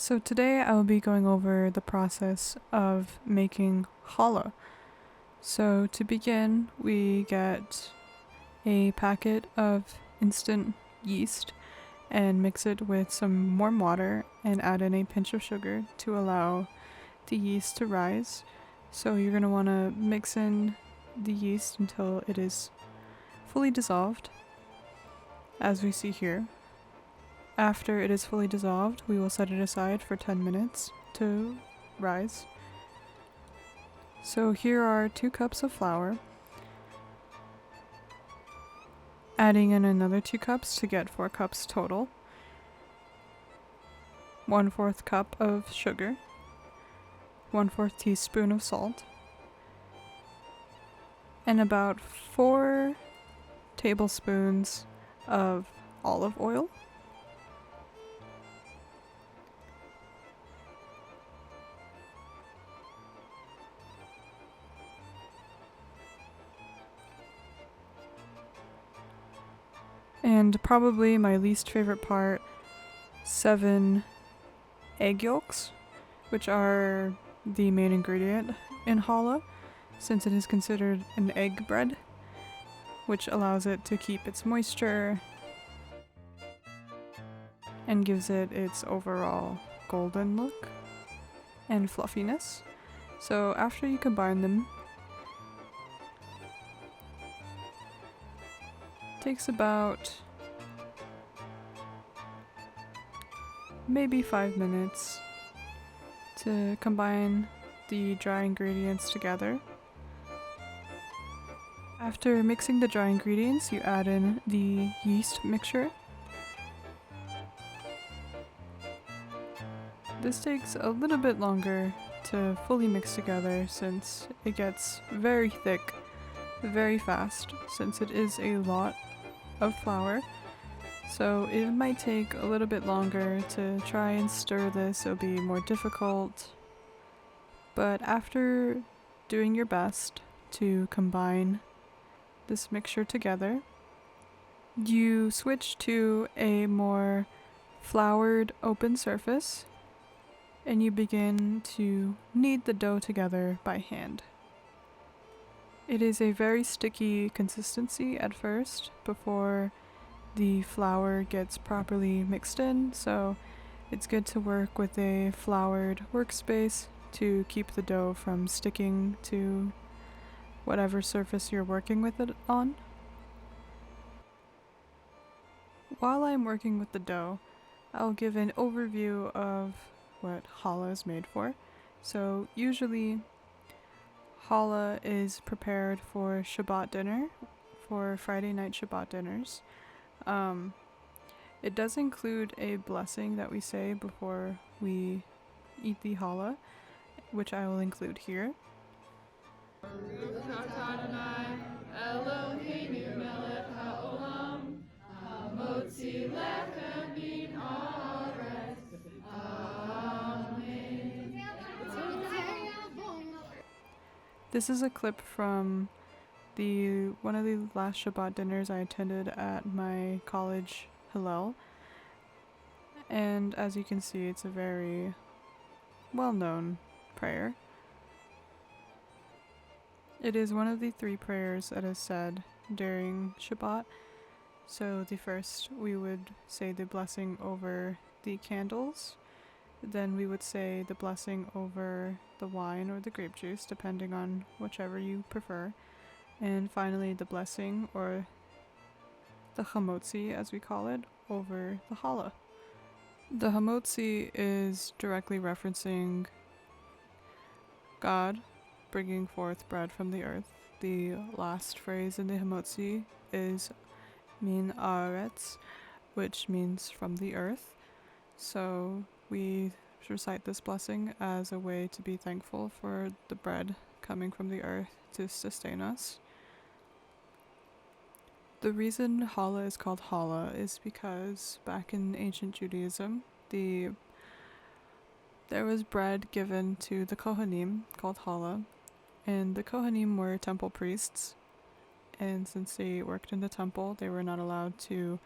So today I will be going over the process of making challah. So to begin, we get a packet of instant yeast and mix it with some warm water and add in a pinch of sugar to allow the yeast to rise. So you're going to want to mix in the yeast until it is fully dissolved, as we see here. After it is fully dissolved, we will set it aside for 10 minutes to rise. So here are 2 cups of flour, adding in another 2 cups to get 4 cups total, 1/4 cup of sugar, 1/4 teaspoon of salt, and about 4 tablespoons of olive oil. And probably my least favorite part, 7 egg yolks, which are the main ingredient in challah, since it is considered an egg bread, which allows it to keep its moisture and gives it its overall golden look and fluffiness. So after you combine them, it takes about maybe 5 minutes to combine the dry ingredients together. After mixing the dry ingredients, you add in the yeast mixture. This takes a little bit longer to fully mix together since it gets very thick very fast, since it is a lot of flour. So it might take a little bit longer to try and stir this, it'll be more difficult. But after doing your best to combine this mixture together, you switch to a more floured open surface and you begin to knead the dough together by hand. It is a very sticky consistency at first before the flour gets properly mixed in, so it's good to work with a floured workspace to keep the dough from sticking to whatever surface you're working with it on. While I'm working with the dough, I'll give an overview of what challah is made for. So usually challah is prepared for Shabbat dinner, for Friday night Shabbat dinners. It does include a blessing that we say before we eat the challah, which I will include here. This is a clip from one of the last Shabbat dinners I attended at my college Hillel, and as you can see, it's a very well-known prayer. It is one of the 3 prayers that is said during Shabbat. So the first, we would say the blessing over the candles, then we would say the blessing over the wine or the grape juice, depending on whichever you prefer. And finally, the blessing, or the chamotzi as we call it, over the challah. The chamotzi is directly referencing God bringing forth bread from the earth. The last phrase in the chamotzi is min haaretz, which means from the earth. So we recite this blessing as a way to be thankful for the bread coming from the earth to sustain us. The reason challah is called challah is because back in ancient Judaism, there was bread given to the Kohanim called challah, and the Kohanim were temple priests, and since they worked in the temple, they were not allowed to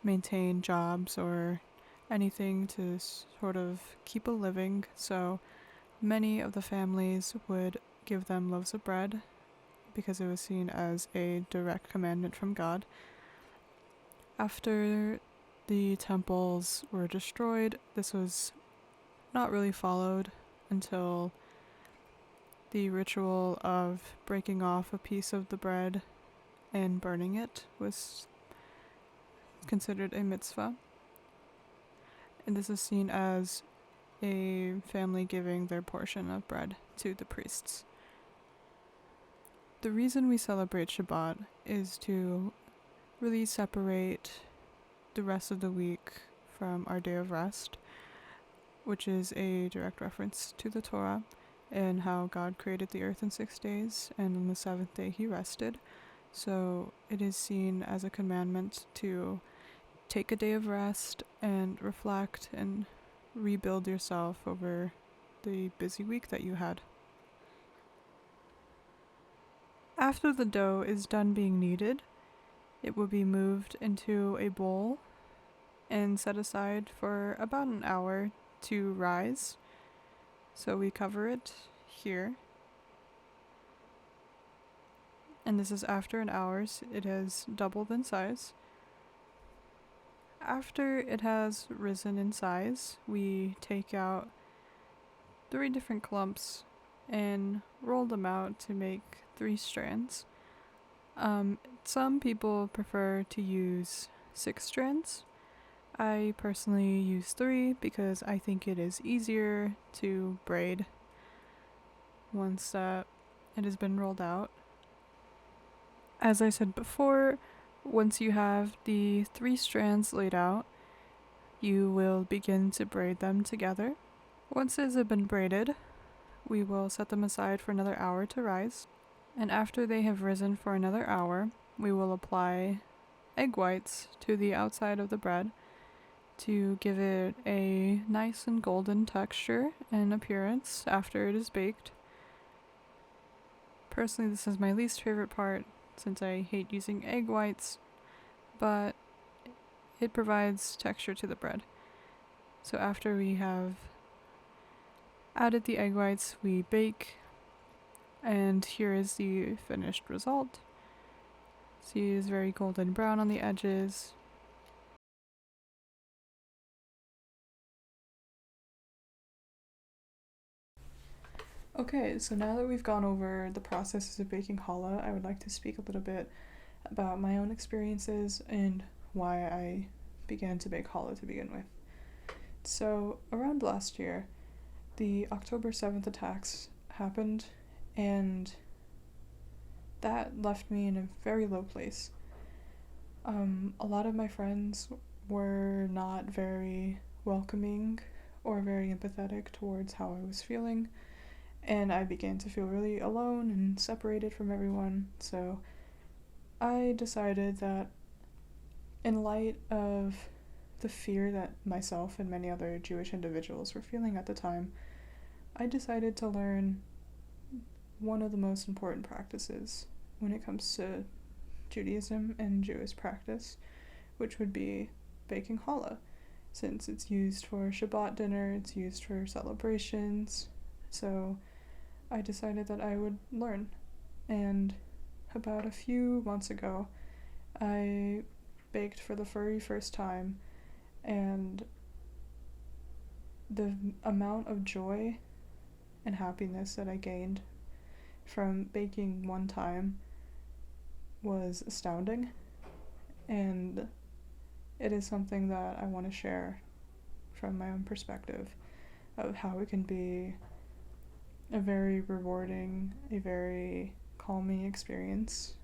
maintain jobs or anything to sort of keep a living, so many of the families would give them loaves of bread because it was seen as a direct commandment from God. After the temples were destroyed, this was not really followed until the ritual of breaking off a piece of the bread and burning it was considered a mitzvah. And this is seen as a family giving their portion of bread to the priests. The reason we celebrate Shabbat is to really separate the rest of the week from our day of rest, which is a direct reference to the Torah and how God created the earth in 6 days, and on the seventh day he rested. So it is seen as a commandment to take a day of rest and reflect and rebuild yourself over the busy week that you had. After the dough is done being kneaded, it will be moved into a bowl and set aside for about an hour to rise. So we cover it here. And this is after an hour, it has doubled in size. After it has risen in size, we take out 3 different clumps and roll them out to make 3 strands. Some people prefer to use 6 strands. I personally use 3 because I think it is easier to braid once it has been rolled out. As I said before, once you have the 3 strands laid out, you will begin to braid them together. Once these have been braided, we will set them aside for another hour to rise. And after they have risen for another hour, we will apply egg whites to the outside of the bread to give it a nice and golden texture and appearance after it is baked. Personally, this is my least favorite part since I hate using egg whites, but it provides texture to the bread. So after we have added the egg whites, we bake, and here is the finished result. See, it is very golden brown on the edges. Okay, so now that we've gone over the processes of baking challah, I would like to speak a little bit about my own experiences and why I began to bake challah to begin with. So, around last year, the October 7th attacks happened, and that left me in a very low place. A lot of my friends were not very welcoming or very empathetic towards how I was feeling, and I began to feel really alone and separated from everyone. So I decided that in light of the fear that myself and many other Jewish individuals were feeling at the time, I decided to learn one of the most important practices when it comes to Judaism and Jewish practice, which would be baking challah. Since it's used for Shabbat dinner, it's used for celebrations, so I decided that I would learn. And about a few months ago, I baked for the very first time, and the amount of joy and happiness that I gained from baking one time was astounding, and it is something that I want to share from my own perspective of how it can be a very rewarding, a very calming experience,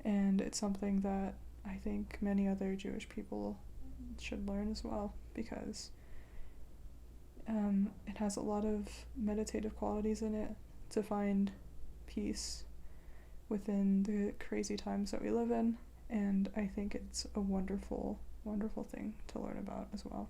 and it's something that I think many other Jewish people should learn as well, because it has a lot of meditative qualities in it to find peace within the crazy times that we live in, and I think it's a wonderful, wonderful thing to learn about as well.